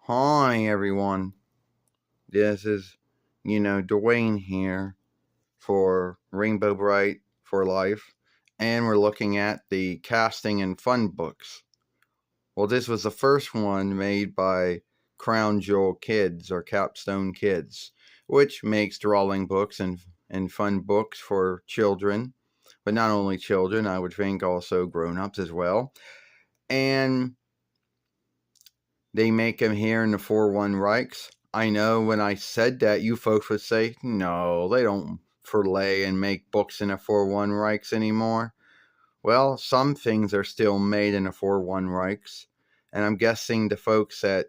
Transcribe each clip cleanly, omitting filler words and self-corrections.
Hi everyone. This is, Dwayne here for Rainbow Bright for Life, and we're looking at the casting and fun books. Well, this was the first one made by Crown Jewel Kids or Capstone Kids, which makes drawing books and fun books for children, but not only children, I would think also grown-ups as well. And they make them here in the 4-1 Reichs. I know when I said that, you folks would say, no, they don't fillet and make books in the 4-1 Reichs anymore. Well, some things are still made in the 4-1 Reichs. And I'm guessing the folks at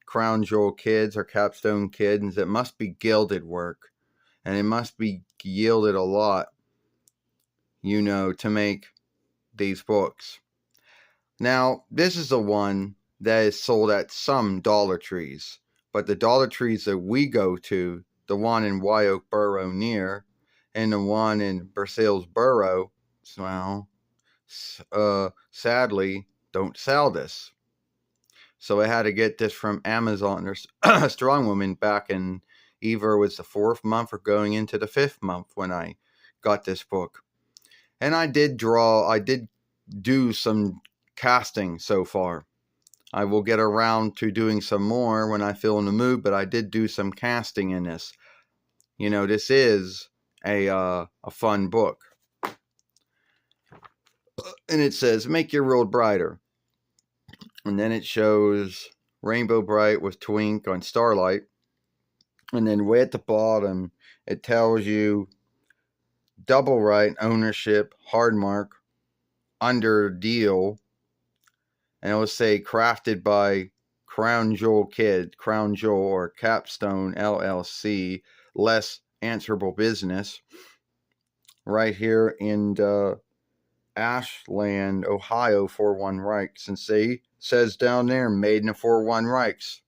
Crown Jewel Kids or Capstone Kids, it must be gilded work. And it must be yielded a lot, to make these books. Now, this is the one that is sold at some Dollar Trees, but the Dollar Trees that we go to, the one in Wyoke Borough near, and the one in Versailles Borough, well, sadly, don't sell this. So I had to get this from Amazon. There's a strong woman back in either it was the 4th month or going into the 5th month when I got this book. And I did do some casting so far. I will get around to doing some more when I feel in the mood, but I did do some casting in this. This is a fun book. And it says, make your world brighter. And then it shows Rainbow Brite with Twink on Starlight. And then way at the bottom, it tells you double right, ownership, hard mark, under deal. And it will say crafted by Crown Jewel or Capstone LLC, less answerable business, right here in Ashland, Ohio, 4-1 Reichs. And see, says down there, made in the 4-1 Reichs.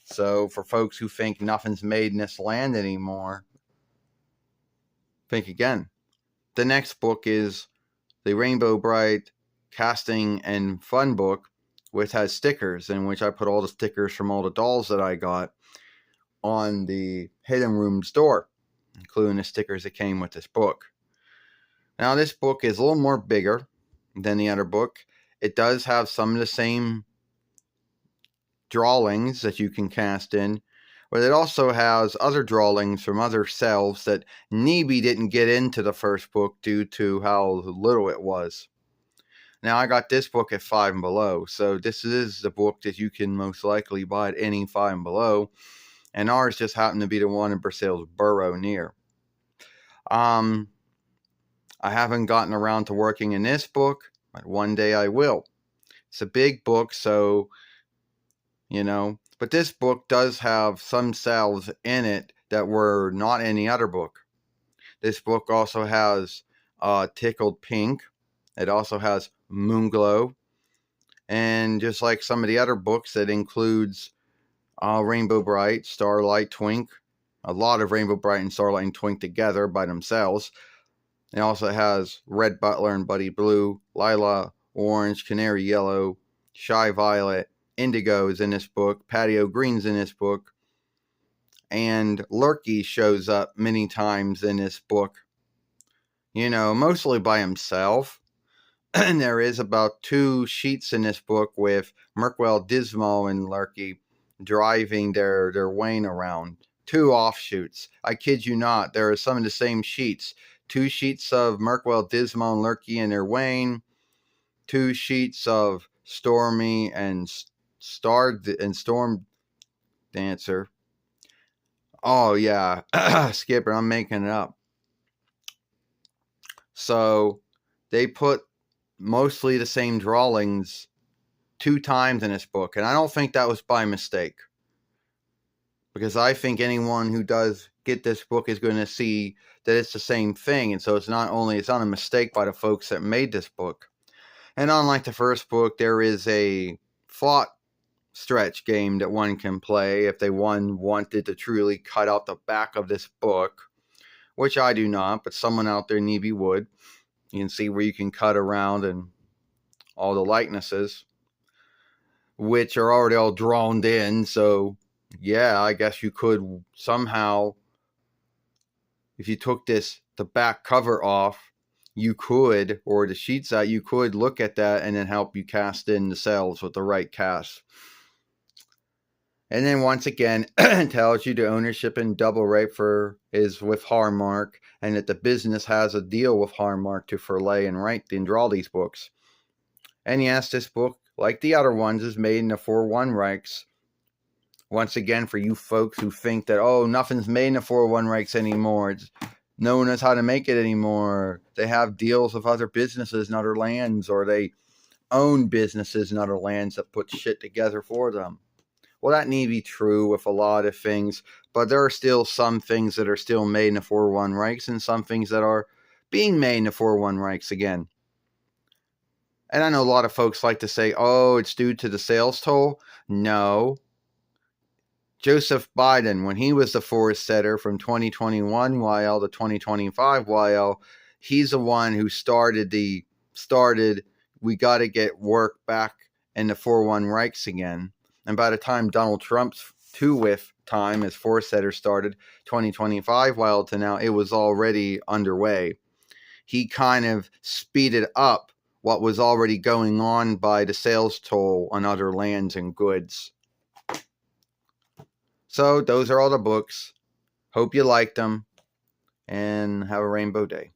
So for folks who think nothing's made in this land anymore, think again. The next book is the Rainbow Brite casting and fun book, which has stickers, in which I put all the stickers from all the dolls that I got on the Hidden Rooms door, including the stickers that came with this book. Now, this book is a little more bigger than the other book. It does have some of the same drawings that you can cast in, but it also has other drawings from other selves that Neeby didn't get into the first book due to how little it was. Now, I got this book at 5 and Below, so this is the book that you can most likely buy at any 5 and Below, and ours just happened to be the one in Versailles Borough near. I haven't gotten around to working in this book, but one day I will. It's a big book, so, but this book does have some selves in it that were not in the other book. This book also has Tickled Pink. It also has Moonglow. And just like some of the other books, it includes Rainbow Brite, Starlight, Twink. A lot of Rainbow Brite and Starlight and Twink together by themselves. It also has Red Butler and Buddy Blue, Lila Orange, Canary Yellow, Shy Violet, Indigo is in this book, Patio Green's in this book, and Lurky shows up many times in this book. Mostly by himself. And there is about 2 sheets in this book with Merkwell Dismal and Lurky driving their wain around. 2 offshoots. I kid you not, there are some of the same sheets. 2 sheets of Merkwell Dismal and Lurky and their wain. 2 sheets of Stormy and Storm Dancer. Oh yeah, Skipper, I'm making it up. So they put mostly the same drawings 2 times in this book, and I don't think that was by mistake, because I think anyone who does get this book is going to see that it's the same thing, and so it's not a mistake by the folks that made this book. And unlike the first book, there is a thought stretch game that one can play if one wanted to truly cut out the back of this book, which I do not, but someone out there maybe would. You can see where you can cut around and all the likenesses. which are already all drawn in. So, yeah, I guess you could somehow, if you took the back cover off, you could, or the sheets out, you could look at that and then help you cast in the cells with the right cast. And then once again, it tells you the ownership in Double Rape is with Hallmark, and that the business has a deal with Hallmark to fillet and write and draw these books. And yes, this book, like the other ones, is made in the 4-1 Reichs. Once again, for you folks who think that, oh, nothing's made in the 4-1 Reichs anymore, no one knows how to make it anymore, they have deals with other businesses in other lands, or they own businesses in other lands that put shit together for them. Well, that need be true with a lot of things, but there are still some things that are still made in the 4-1 Reichs and some things that are being made in the 4-1 Reichs again. And I know a lot of folks like to say, oh, it's due to the sales toll. No. Joseph Biden, when he was the forest setter from 2021 YL to 2025 YL, he's the one who started we got to get work back in the 4-1 Reichs again. And by the time Donald Trump's two-whiff time as forest setter started, 2025 while to now, it was already underway. He kind of speeded up what was already going on by the sales toll on other lands and goods. So those are all the books. Hope you liked them, and have a rainbow day.